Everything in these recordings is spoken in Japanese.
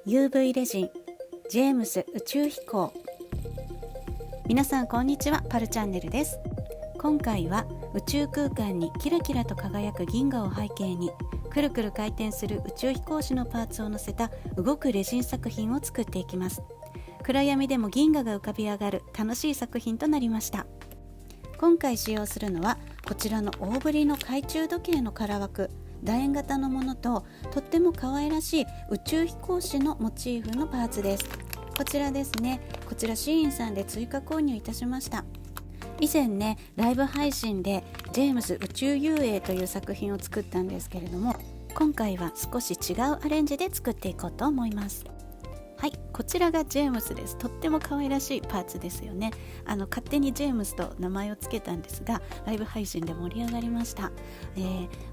UV レジンジェームス宇宙飛行。皆さんこんにちは、パルチャンネルです。今回は宇宙空間にキラキラと輝く銀河を背景にくるくる回転する宇宙飛行士のパーツを載せた動くレジン作品を作っていきます。暗闇でも銀河が浮かび上がる楽しい作品となりました。今回使用するのはこちらの大ぶりの懐中時計の空枠、楕円型のものと、とっても可愛らしい宇宙飛行士のモチーフのパーツです。こちらですね。こちらシーインさんで追加購入いたしました。以前ね、ライブ配信でジェームズ宇宙遊泳という作品を作ったんですけれども、今回は少し違うアレンジで作っていこうと思います。はい、こちらがジェームスです。とっても可愛らしいパーツですよね。勝手にジェームスと名前をつけたんですが、ライブ配信で盛り上がりました。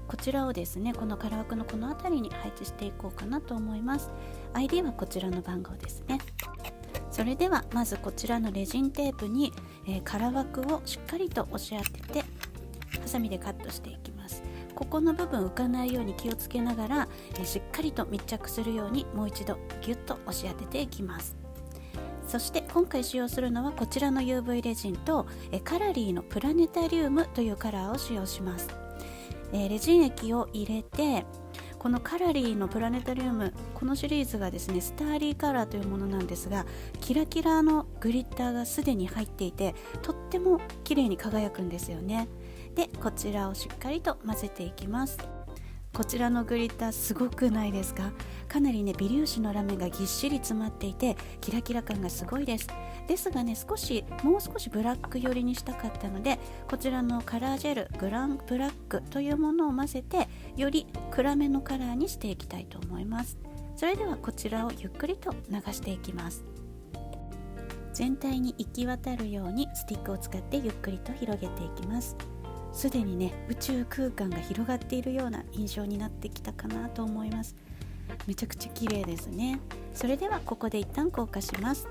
こちらをですね、この空枠のこの辺りに配置していこうかなと思います。 ID はこちらの番号ですね。それではまずこちらのレジンテープに、空枠をしっかりと押し当ててハサミでカットしていきます。ここの部分浮かないように気をつけながら、しっかりと密着するようにもう一度ギュッと押し当てていきます。そして今回使用するのはこちらの UV レジンとカラリーのプラネタリウムというカラーを使用します。レジン液を入れて、このカラリーのプラネタリウム、このシリーズがですねスターリーカラーというものなんですが、キラキラのグリッターがすでに入っていて、とっても綺麗に輝くんですよね。で、こちらをしっかりと混ぜていきます。こちらのグリッターすごくないですか？かなりね、微粒子のラメがぎっしり詰まっていてキラキラ感がすごいです。ですがね、もう少しブラック寄りにしたかったので、こちらのカラージェルグランブラックというものを混ぜて、より暗めのカラーにしていきたいと思います。それではこちらをゆっくりと流していきます。全体に行き渡るようにスティックを使ってゆっくりと広げていきます。すでにね、宇宙空間が広がっているような印象になってきたかなと思います。めちゃくちゃ綺麗ですね。それではここで一旦硬化します。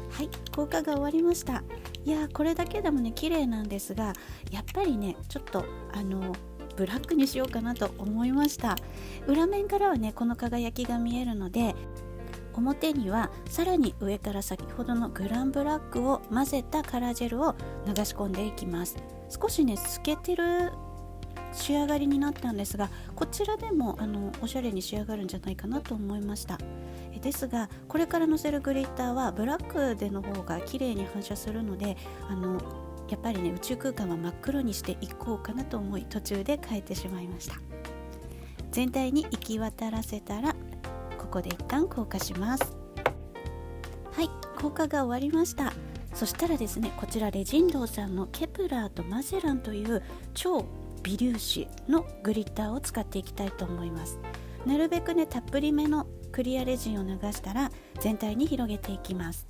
はい、硬化が終わりました。いやー、これだけでもね綺麗なんですが、やっぱりねちょっとブラックにしようかなと思いました。裏面からはねこの輝きが見えるので、表にはさらに上から先ほどのグランブラックを混ぜたカラージェルを流し込んでいきます。少しね透けてる仕上がりになったんですが、こちらでもおしゃれに仕上がるんじゃないかなと思いました。ですが、これからのせるグリッターはブラックでの方が綺麗に反射するので、やっぱりね宇宙空間は真っ黒にしていこうかなと思い、途中で変えてしまいました。全体に行き渡らせたら、ここで一旦硬化します。はい、硬化が終わりました。そしたらですね、こちらレジンドーさんのケプラーとマゼランという超微粒子のグリッターを使っていきたいと思います。なるべくねたっぷりめのクリアレジンを流したら全体に広げていきます。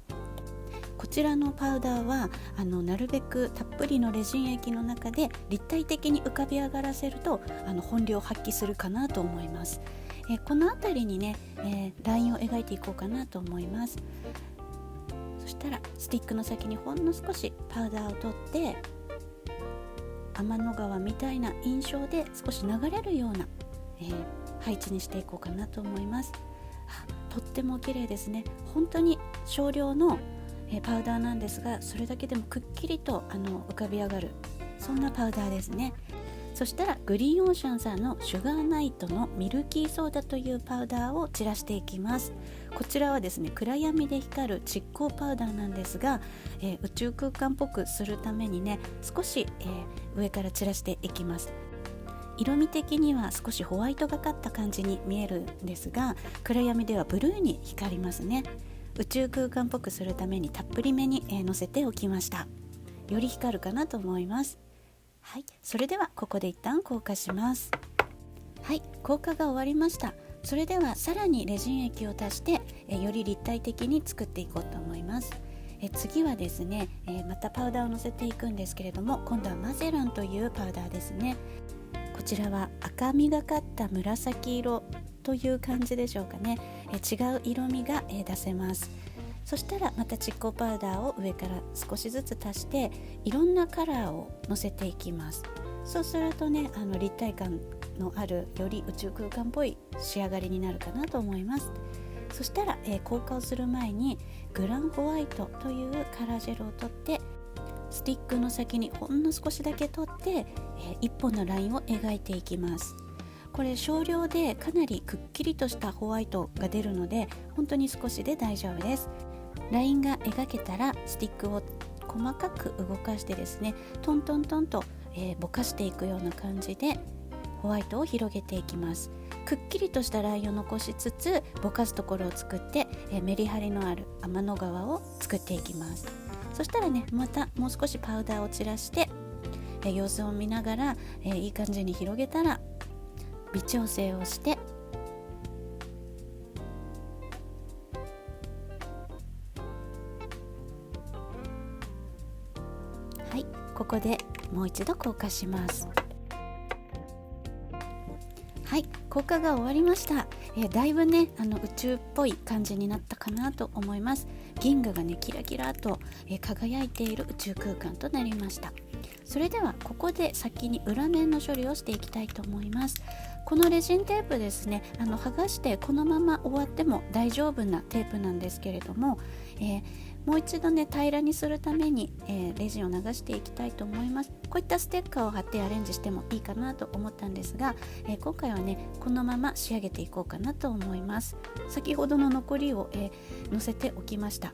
こちらのパウダーはなるべくたっぷりのレジン液の中で立体的に浮かび上がらせると本領を発揮するかなと思います。この辺りにね、ラインを描いていこうかなと思います。そしたらスティックの先にほんの少しパウダーを取って、天の川みたいな印象で少し流れるような、配置にしていこうかなと思います。とっても綺麗ですね。本当に少量の、パウダーなんですが、それだけでもくっきりと浮かび上がる、そんなパウダーですね。そしたらグリーンオーシャンさんのシュガーナイトのミルキーソーダというパウダーを散らしていきます。こちらはですね暗闇で光る蓄光パウダーなんですが、宇宙空間っぽくするためにね少し、上から散らしていきます。色味的には少しホワイトがかった感じに見えるんですが、暗闇ではブルーに光りますね。宇宙空間っぽくするためにたっぷりめに、乗せておきました。より光るかなと思います。はい、それではここで一旦硬化します。はい、硬化が終わりました。それではさらにレジン液を足して、より立体的に作っていこうと思います。次はですね、またパウダーをのせていくんですけれども、今度はマゼランというパウダーですね。こちらは赤みがかった紫色という感じでしょうかね。違う色味が、出せます。そしたらまた蓄光パウダーを上から少しずつ足して、いろんなカラーをのせていきます。そうするとね立体感のあるより宇宙空間っぽい仕上がりになるかなと思います。そしたら、硬化をする前にグランホワイトというカラージェルを取ってスティックの先にほんの少しだけ取って、1本のラインを描いていきます。これ少量でかなりくっきりとしたホワイトが出るので本当に少しで大丈夫です。ラインが描けたらスティックを細かく動かしてですね、トントントンと、ぼかしていくような感じでホワイトを広げていきます。くっきりとしたラインを残しつつぼかすところを作って、メリハリのある天の川を作っていきます。そしたらね、またもう少しパウダーを散らして、様子を見ながら、いい感じに広げたら微調整をしてはい、ここでもう一度硬化します。はい、硬化が終わりました。だいぶね宇宙っぽい感じになったかなと思います。銀河がねキラキラと、輝いている宇宙空間となりました。それではここで先に裏面の処理をしていきたいと思います。このレジンテープですね、剥がしてこのまま終わっても大丈夫なテープなんですけれども、もう一度ね平らにするために、レジンを流していきたいと思います。こういったステッカーを貼ってアレンジしてもいいかなと思ったんですが、今回はねこのまま仕上げていこうかなと思います。先ほどの残りを、乗せておきました。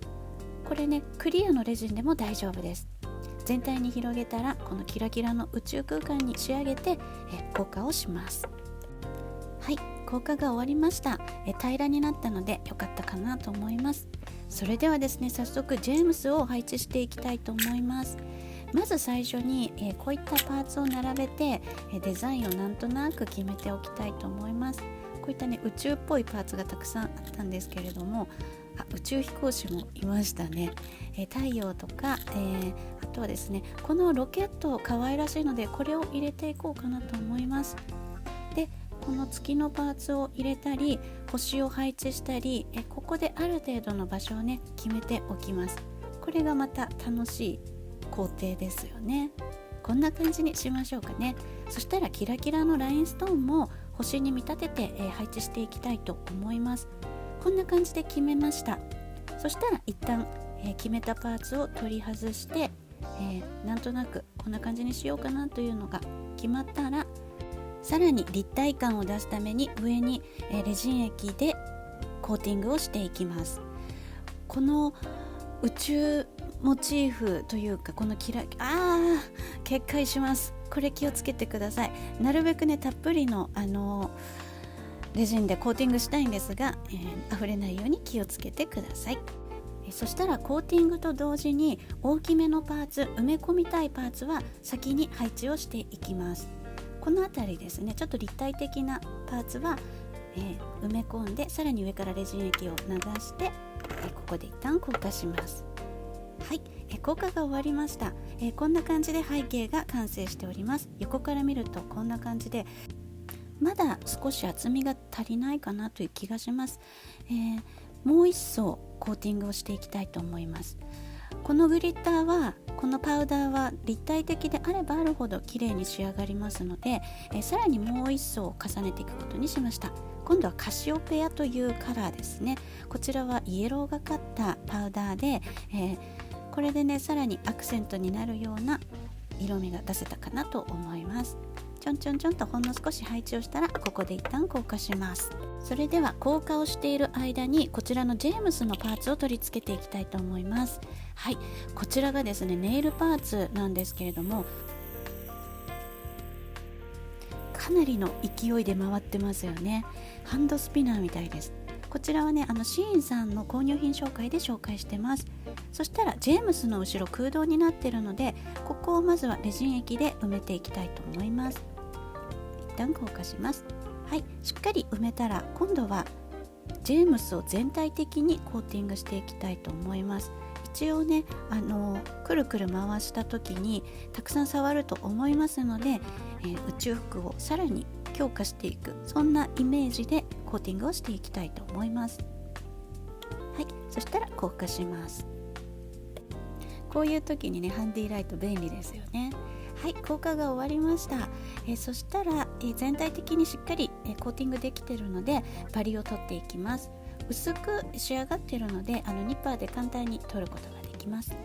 これねクリアのレジンでも大丈夫です。全体に広げたらこのキラキラの宇宙空間に仕上げて、硬化をします。はい、硬化が終わりました。平らになったので良かったかなと思います。それではですね、早速ジェームスを配置していきたいと思います。まず最初に、こういったパーツを並べて、デザインをなんとなく決めておきたいと思います。こういったね宇宙っぽいパーツがたくさんあったんですけれども、宇宙飛行士もいましたね。太陽とか、あとはですねこのロケット可愛らしいのでこれを入れていこうかなと思います。でこの月のパーツを入れたり星を配置したり、ここである程度の場所をね決めておきます。これがまた楽しい工程ですよね。こんな感じにしましょうかね。そしたらキラキラのラインストーンも星に見立てて、配置していきたいと思います。こんな感じで決めました。そしたら一旦、決めたパーツを取り外して、なんとなくこんな感じにしようかなというのが決まったら、さらに立体感を出すために上に、レジン液でコーティングをしていきます。この宇宙モチーフというかこの決壊します。これ気をつけてください。なるべくねたっぷりのレジンでコーティングしたいんですが、溢れないように気をつけてください。そしたらコーティングと同時に大きめのパーツ、埋め込みたいパーツは先に配置をしていきます。この辺りですね、ちょっと立体的なパーツは、埋め込んで、さらに上からレジン液を流して、ここで一旦硬化します。はい、硬化が終わりました。こんな感じで背景が完成しております。横から見るとこんな感じでまだ少し厚みが足りないかなという気がします。もう一層コーティングをしていきたいと思います。このグリッターは、このパウダーは立体的であればあるほど綺麗に仕上がりますので、さらにもう一層重ねていくことにしました。今度はカシオペアというカラーですね。こちらはイエローがかったパウダーで、これでねさらにアクセントになるような色味が出せたかなと思います。ちょんちょんちょんとほんの少し配置をしたら、ここで一旦硬化します。それでは硬化をしている間にこちらのジェームスのパーツを取り付けていきたいと思います。はい、こちらがですねネイルパーツなんですけれども、かなりの勢いで回ってますよね。ハンドスピナーみたいです。こちらはねシーンさんの購入品紹介で紹介してます。そしたらジェームスの後ろ空洞になっているので、ここをまずはレジン液で埋めていきたいと思います。一旦硬化します。はい、しっかり埋めたら今度はジェームスを全体的にコーティングしていきたいと思います。一応ねくるくる回した時にたくさん触ると思いますので、宇宙服をさらに強化していく、そんなイメージでコーティングをしていきたいと思います。はい、そしたら硬化します。こういう時にねハンディライト便利ですよね。はい、硬化が終わりました。そしたら、全体的にしっかり、コーティングできているのでバリを取っていきます。薄く仕上がっているのでニッパーで簡単に取ることができます。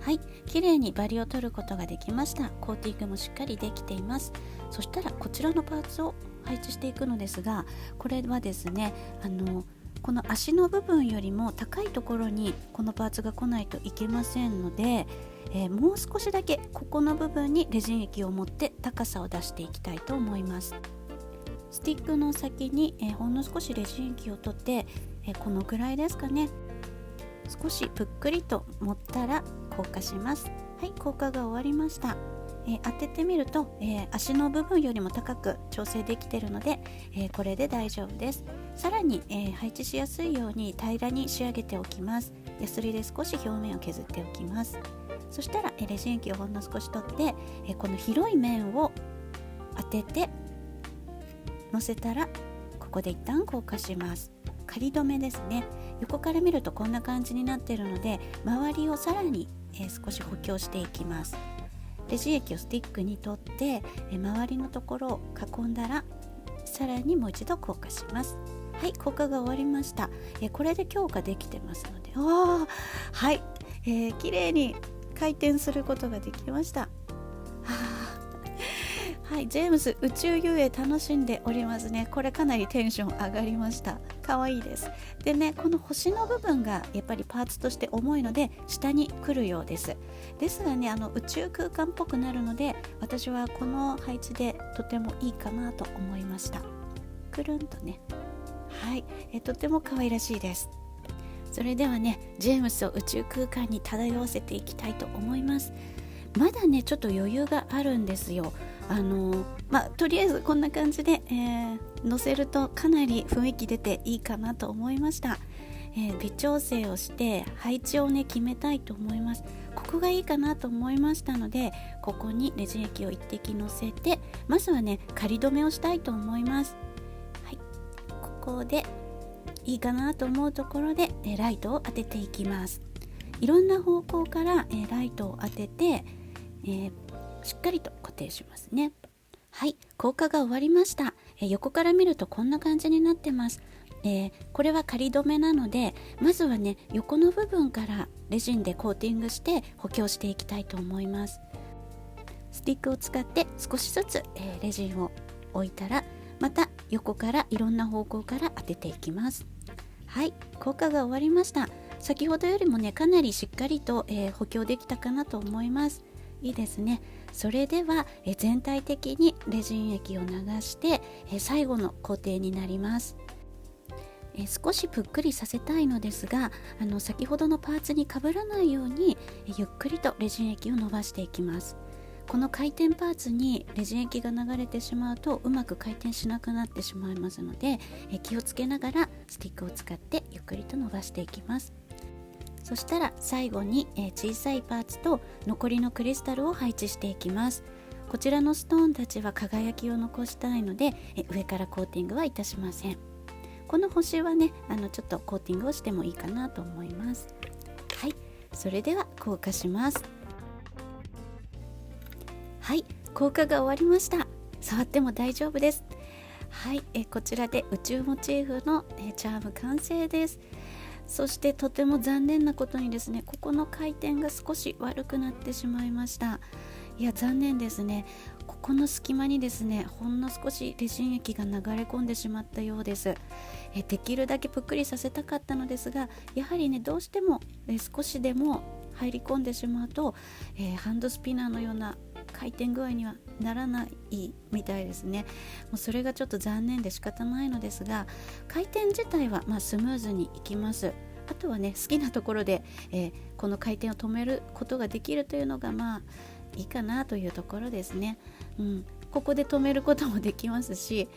はい、綺麗にバリを取ることができました。コーティングもしっかりできています。そしたらこちらのパーツを配置していくのですが、これはですねこの足の部分よりも高いところにこのパーツが来ないといけませんので、もう少しだけここの部分にレジン液を持って高さを出していきたいと思います。スティックの先に、ほんの少しレジン液を取って、このぐらいですかね、少しぷっくりと持ったら硬化します。はい、硬化が終わりました。当ててみると、足の部分よりも高く調整できているので、これで大丈夫です。さらに、配置しやすいように平らに仕上げておきます。ヤスリで少し表面を削っておきます。そしたら、レジン液をほんの少し取って、この広い面を当てて乗せたら、ここで一旦硬化します。仮止めですね。横から見るとこんな感じになっているので、周りをさらに、少し補強していきます。レジン液をスティックに取って、周りのところを囲んだらさらにもう一度硬化します。はい、硬化が終わりました。これで強化できてますので、はい、綺麗に回転することができました。はい、ジェームス宇宙遊泳楽しんでおりますね。これかなりテンション上がりました。可愛いです。でね、この星の部分がやっぱりパーツとして重いので下に来るようです。ですがね、宇宙空間っぽくなるので、私はこの配置でとてもいいかなと思いました。くるんとね、はい、とても可愛らしいです。それではね、ジェームスを宇宙空間に漂わせていきたいと思います。まだねちょっと余裕があるんですよ。とりあえずこんな感じで、乗せるとかなり雰囲気出ていいかなと思いました。微調整をして配置をね決めたいと思います。ここがいいかなと思いましたので、ここにレジン液を一滴乗せて、まずはね仮止めをしたいと思います。はい、ここでいいかなと思うところでライトを当てていきます。いろんな方向からライトを当てて、しっかりと固定しますね。はい、硬化が終わりました。横から見るとこんな感じになってます。これは仮止めなので、まずはね横の部分からレジンでコーティングして補強していきたいと思います。スティックを使って少しずつ、レジンを置いたら、また横からいろんな方向から当てていきます。はい、硬化が終わりました。先ほどよりもねかなりしっかりと、補強できたかなと思います。いいですね。それでは、全体的にレジン液を流して、最後の工程になります。少しぷっくりさせたいのですが、先ほどのパーツにかぶらないように、ゆっくりとレジン液を伸ばしていきます。この回転パーツにレジン液が流れてしまうとうまく回転しなくなってしまいますので、気をつけながらスティックを使ってゆっくりと伸ばしていきます。そしたら最後に小さいパーツと残りのクリスタルを配置していきます。こちらのストーンたちは輝きを残したいので上からコーティングはいたしません。この星はねちょっとコーティングをしてもいいかなと思います。はい、それでは硬化します。はい、硬化が終わりました。触っても大丈夫です。はい、こちらで宇宙モチーフのチャーム完成です。そしてとても残念なことにですね、ここの回転が少し悪くなってしまいました。いや残念ですね。ここの隙間にですねほんの少しレジン液が流れ込んでしまったようです。できるだけぷっくりさせたかったのですが、やはりねどうしても少しでも入り込んでしまうと、ハンドスピナーのような回転具合にはならないみたいですね。もうそれがちょっと残念で仕方ないのですが、回転自体はスムーズにいきます。あとはね好きなところで、この回転を止めることができるというのがいいかなというところですね。ここで止めることもできますし、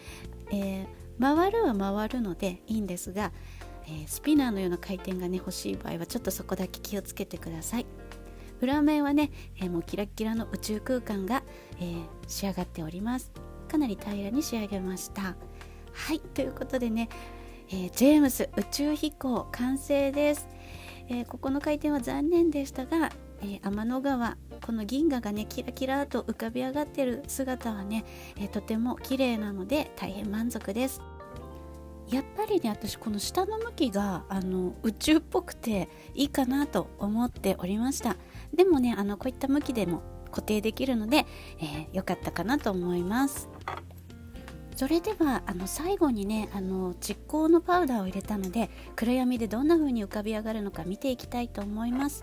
回るは回るのでいいんですが、スピナーのような回転がね欲しい場合はちょっとそこだけ気をつけてください。裏面はね、もうキラッキラの宇宙空間が、仕上がっております。かなり平らに仕上げました。はい、ということでね、ジェームス宇宙飛行完成です。ここの回転は残念でしたが、天の川この銀河がねキラキラと浮かび上がってる姿はね、とても綺麗なので大変満足です。やっぱりね、私この下の向きが宇宙っぽくていいかなと思っておりました。でもね、こういった向きでも固定できるので、良かったかなと思います。それでは最後にね蓄光のパウダーを入れたので、暗闇でどんな風に浮かび上がるのか見ていきたいと思います。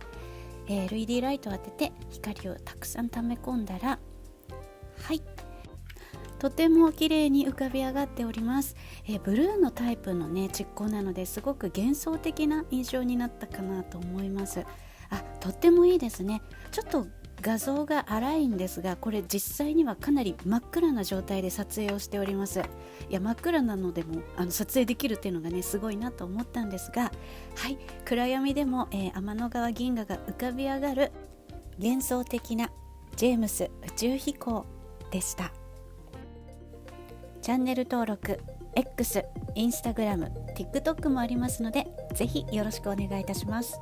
LED ライトを当てて光をたくさん溜め込んだら、はい、とても綺麗に浮かび上がっております。ブルーのタイプのね蓄光なので、すごく幻想的な印象になったかなと思います。とってもいいですね。ちょっと画像が荒いんですが、これ実際にはかなり真っ暗な状態で撮影をしております。いや、真っ暗なのでも撮影できるっていうのがねすごいなと思ったんですが、はい、暗闇でも、天の川銀河が浮かび上がる幻想的なジェームス宇宙飛行でした。チャンネル登録、X、Instagram、TikTok もありますので、ぜひよろしくお願いいたします。